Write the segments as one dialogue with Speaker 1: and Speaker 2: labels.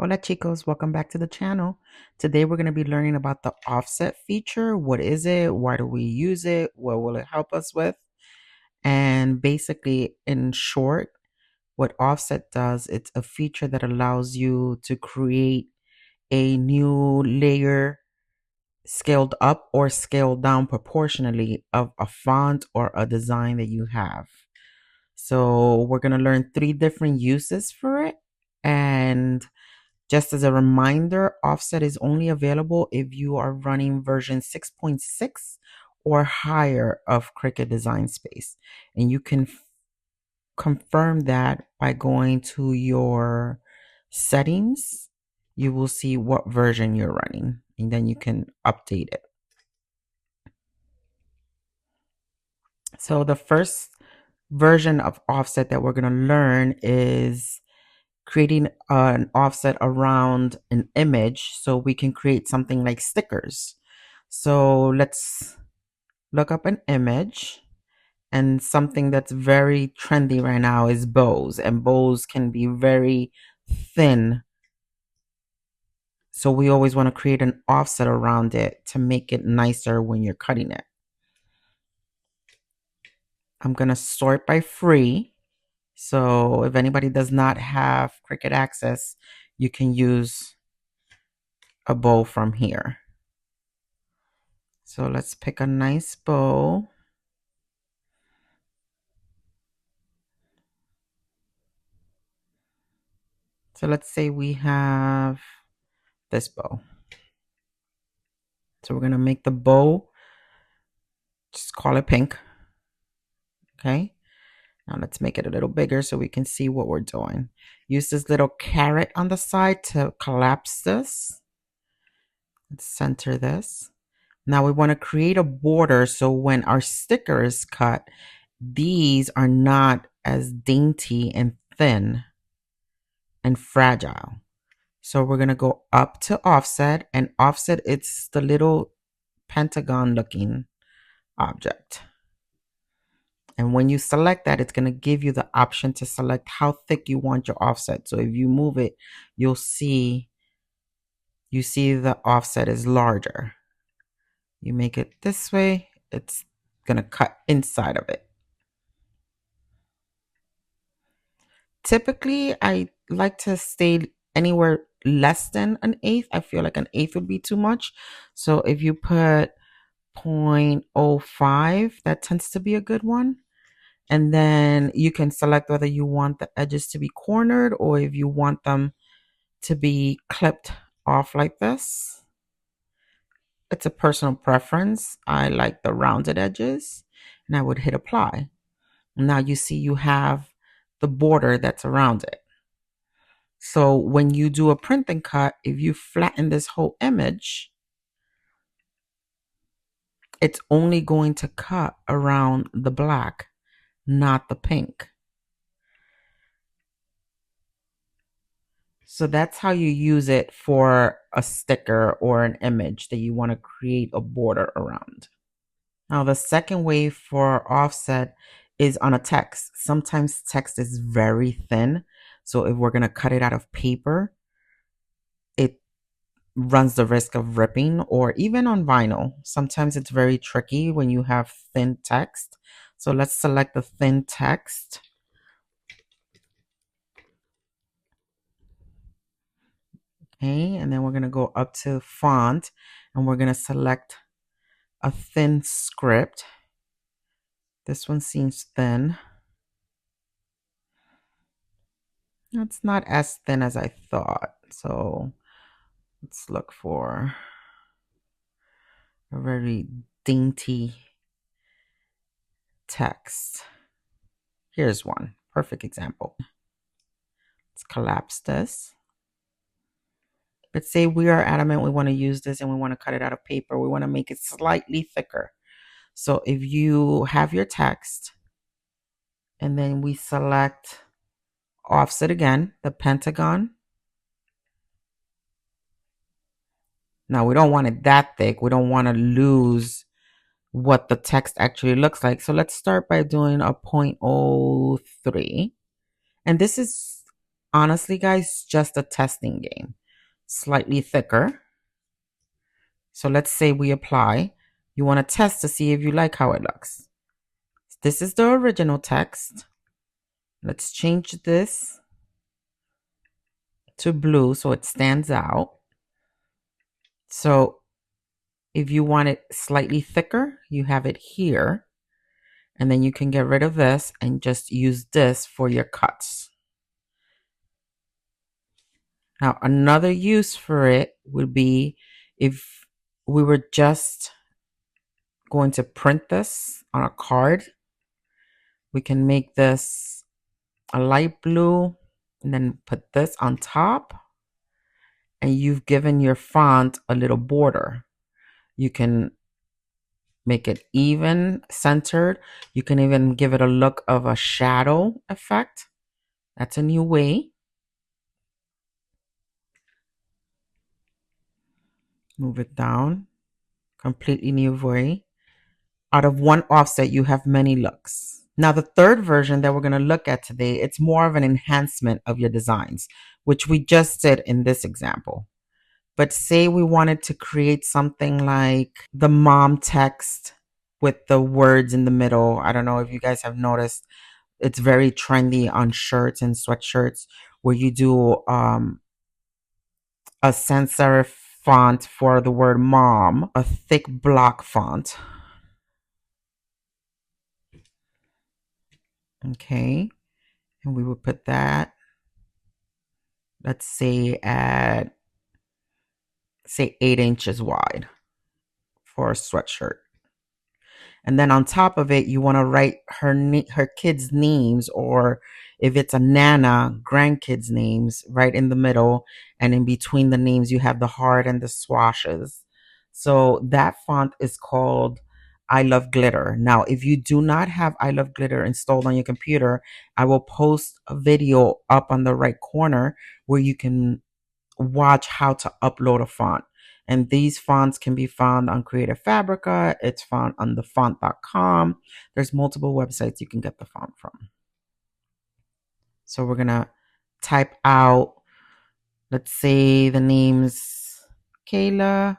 Speaker 1: Hola chicos, welcome back to the channel. Today we're going to be learning about the offset feature. What is it? Why do we use it? What will it help us with? And basically, in short, what offset does, it's a feature that allows you to create a new layer scaled up or scaled down proportionally of a font or a design that you have. So we're going to learn 3 different uses for it. And just as a reminder, offset is only available if you are running version 6.6 or higher of Cricut Design Space. And you can confirm that by going to your settings. You will see what version you're running, and then you can update it. So the first version of offset that we're going to learn is creating an offset around an image so we can create something like stickers. So let's look up an image, and something that's very trendy right now is bows, and bows can be very thin. So we always want to create an offset around it to make it nicer when you're cutting it. I'm going to sort by free. So if anybody does not have Cricut access, you can use a bow from here. So let's pick a nice bow. So let's say we have this bow. So we're going to make the bow, just call it pink. Okay. Now let's make it a little bigger so we can see what we're doing. Use this little caret on the side to collapse this. Let's center this. Now we want to create a border so when our sticker is cut, these are not as dainty and thin and fragile. So we're going to go up to offset, and offset, it's the little pentagon looking object. And when you select that, it's going to give you the option to select how thick you want your offset. So if you move it, you see the offset is larger. You make it this way, it's going to cut inside of it. Typically, I like to stay anywhere less than an eighth. I feel like an eighth would be too much. So if you put 0.05, that tends to be a good one. And then you can select whether you want the edges to be cornered or if you want them to be clipped off like this. It's a personal preference. I like the rounded edges, and I would hit apply. Now you see you have the border that's around it. So when you do a print and cut, if you flatten this whole image, it's only going to cut around the black, not the pink. So that's how you use it for a sticker or an image that you want to create a border around. Now, the second way for offset is on a text. Sometimes text is very thin. So if we're going to cut it out of paper, it runs the risk of ripping, or even on vinyl. Sometimes it's very tricky when you have thin text. So let's select the thin text. Okay, and then we're going to go up to font, and we're going to select a thin script. This one seems thin. It's not as thin as I thought. So let's look for a very dainty text. Here's one. Perfect example. Let's collapse this. Let's say we are adamant we want to use this and we want to cut it out of paper. We want to make it slightly thicker. So if you have your text and then we select offset again, the pentagon. Now we don't want it that thick. We don't want to lose what the text actually looks like. So let's start by doing a 0.03. And this is honestly, guys, just a testing game. Slightly thicker. So let's say we apply. You want to test to see if you like how it looks. This is the original text. Let's change this to blue so it stands out. So if you want it slightly thicker, you have it here. And then you can get rid of this and just use this for your cuts. Now, another use for it would be if we were just going to print this on a card. We can make this a light blue and then put this on top. And you've given your font a little border. You can make it even, centered. You can even give it a look of a shadow effect. That's a new way. Move it down. Completely new way. Out of one offset, you have many looks. Now, the third version that we're going to look at today, it's more of an enhancement of your designs, which we just did in this example. But say we wanted to create something like the mom text with the words in the middle. I don't know if you guys have noticed, it's very trendy on shirts and sweatshirts where you do a sans serif font for the word mom, a thick block font. Okay, and we would put that, let's say at, say 8 inches wide for a sweatshirt. And then on top of it, you want to write her kids' names, or if it's a nana, grandkids' names right in the middle. And in between the names, you have the heart and the swashes. So that font is called I Love Glitter. Now, if you do not have I Love Glitter installed on your computer, I will post a video up on the right corner where you can watch how to upload a font. And these fonts can be found on Creative Fabrica. It's found on thefont.com. There's multiple websites you can get the font from. So we're going to type out, let's say the names Kayla,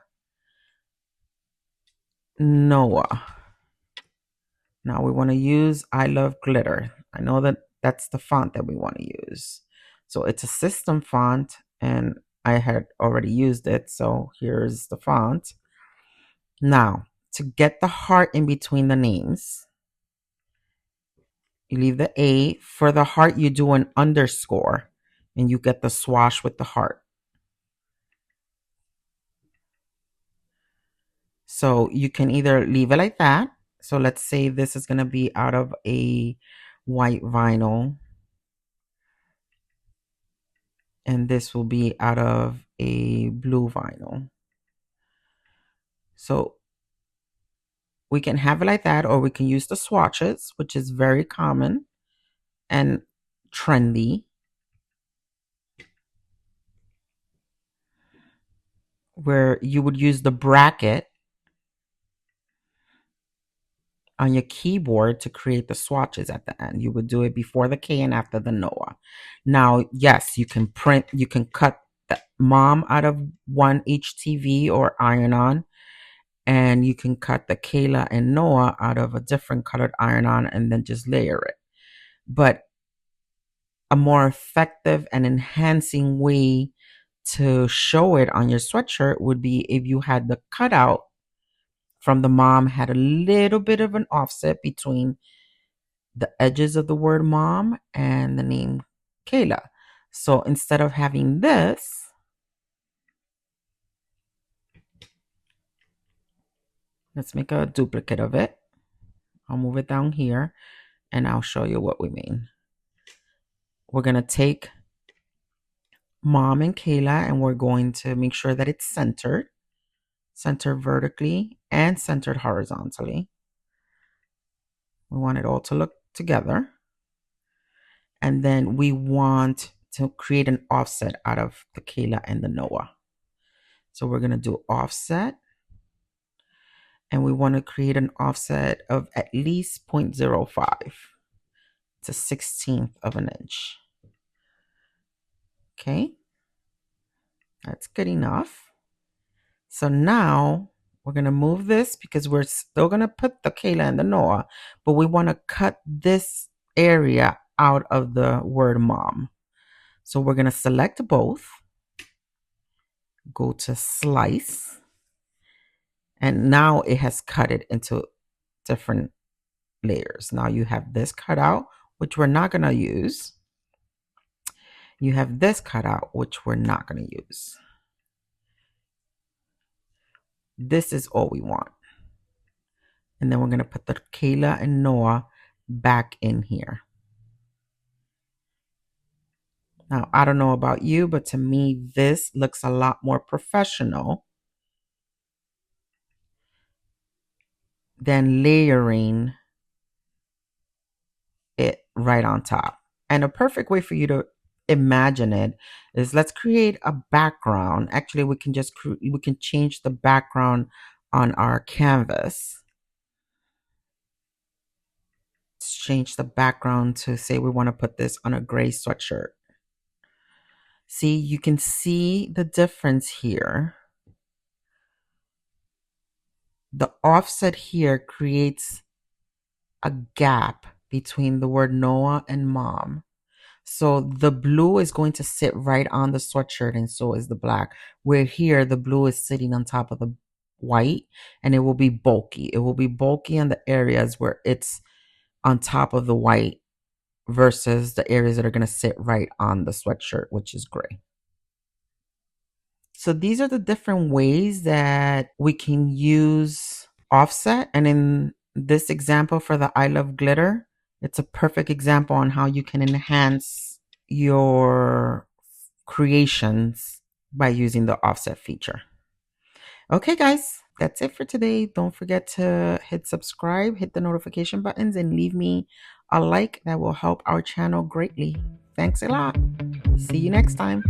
Speaker 1: Noah. Now we want to use I Love Glitter. I know that that's the font that we want to use. So it's a system font, and I had already used it. So here's the font. Now, to get the heart in between the names, you leave the A. For the heart, you do an underscore, and you get the swash with the heart. So you can either leave it like that. So let's say this is going to be out of a white vinyl, and this will be out of a blue vinyl. So we can have it like that, or we can use the swatches, which is very common and trendy, where you would use the bracket on your keyboard to create the swatches at the end. You would do it before the K and after the Noah. Now, yes, you can print, you can cut the mom out of one HTV or iron-on, and you can cut the Kayla and Noah out of a different colored iron-on and then just layer it. But a more effective and enhancing way to show it on your sweatshirt would be if you had the cutout from the mom had a little bit of an offset between the edges of the word mom and the name Kayla. So instead of having this, let's make a duplicate of it. I'll move it down here and I'll show you what we mean. We're going to take mom and Kayla and we're going to make sure that it's centered vertically and centered horizontally. We want it all to look together. And then we want to create an offset out of the Kayla and the Noah. So we're going to do offset. And we want to create an offset of at least 0.05. It's a 16th of an inch. Okay, that's good enough. So now we're going to move this because we're still going to put the Kayla and the Noah, but we want to cut this area out of the word mom. So we're going to select both, go to slice, and now it has cut it into different layers. Now you have this cut out, which we're not going to use. You have this cut out, which we're not going to use. This is all we want. And then we're going to put the Kayla and Noah back in here. Now, I don't know about you, but to me, this looks a lot more professional than layering it right on top. And a perfect way for you to imagine it is, let's create a background. Actually, we can change the background on our canvas. Let's change the background to say we want to put this on a gray sweatshirt. See, you can see the difference here. The offset here creates a gap between the word Noah and mom. So the blue is going to sit right on the sweatshirt, and so is the black. Where here, the blue is sitting on top of the white, and it will be bulky. It will be bulky in the areas where it's on top of the white versus the areas that are going to sit right on the sweatshirt, which is gray. So these are the different ways that we can use offset. And in this example for the I Love Glitter, it's a perfect example on how you can enhance your creations by using the offset feature. Okay, guys, that's it for today. Don't forget to hit subscribe, hit the notification buttons, and leave me a like. That will help our channel greatly. Thanks a lot. See you next time.